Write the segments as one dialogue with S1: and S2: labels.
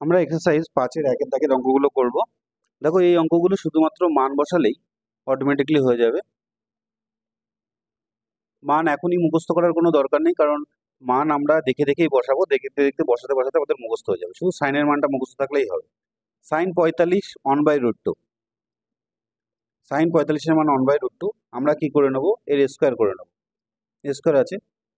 S1: আমরা এক্সারসাইজ 5-এর 1-এর দাগের অঙ্কগুলো করব। দেখো এই অঙ্কগুলো শুধুমাত্র মান বসালেই অটোমেটিকলি হয়ে যাবে। মান এখনই মুখস্থ করার কোনো দরকার নেই, কারণ মান আমরা দেখে দেখেই বসাবো, দেখতে দেখতে বসাতে বসাতে আমাদের মুখস্থ হয়ে যাবে। শুধু সাইনের মানটা মুখস্থ থাকলেই হবে। সাইন 45 1/√2। সাইন 45-এর মান 1/√2। আমরা কি করে নেব, এর স্কোয়ার করে নেব। স্কোয়ার আছে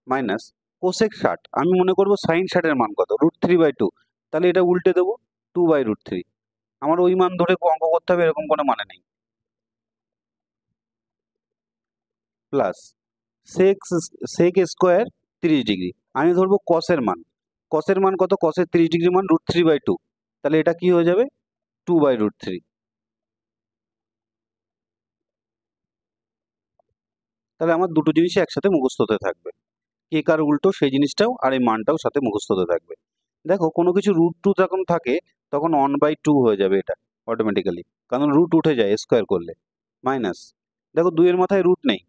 S1: মাইনাস কোসেক 60। আমি মনে করব সাইন 60-এর মান কত, √3/2। তাহলে এটা উল্টে দেবো, 2/√3। আমার ওই মান ধরে অঙ্ক করতে হবে এরকম কোনো মানে নেই। Plus sec square 30°। আমি ধরবো কসের মান। কসের মান কত, কসের 30° মান √3/2। তাহলে এটা কি হয়ে যাবে, 2/√3। তাহলে আমার দুটো জিনিসই একসাথে মুখস্থ হতে থাকবে। কে কার উল্টো সেই জিনিসটাও আর এই মানটাও সাথে মুখস্থ হতে থাকবে। দেখো কোনো কিছু √2 যখন থাকে তখন 1/2 হয়ে যাবে এটা অটোমেটিক্যালি, কারণ রুট উঠে যায় স্কোয়ার করলে। মাইনাস দেখো 2-এর মাথায় রুট নেই,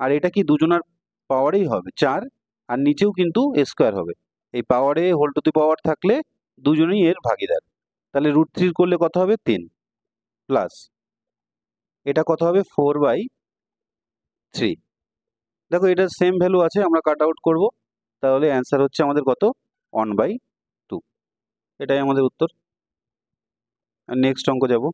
S1: আর এটা কি দুজনার পাওয়ারেই হবে 4, আর নিচেও কিন্তু স্কোয়ার হবে। এই পাওয়ারে হোল টু দি পাওয়ার থাকলে দুজনেই এর ভাগীদার। তাহলে √3 করলে কত হবে, 3। প্লাস এটা কত হবে, 4/3। দেখো এটা সেম ভ্যালু আছে, আমরা কাট আউট করবো। তাহলে অ্যান্সার হচ্ছে আমাদের কত, 1/2। এটাই আমাদের উত্তর। আর নেক্সট অঙ্ক যাব।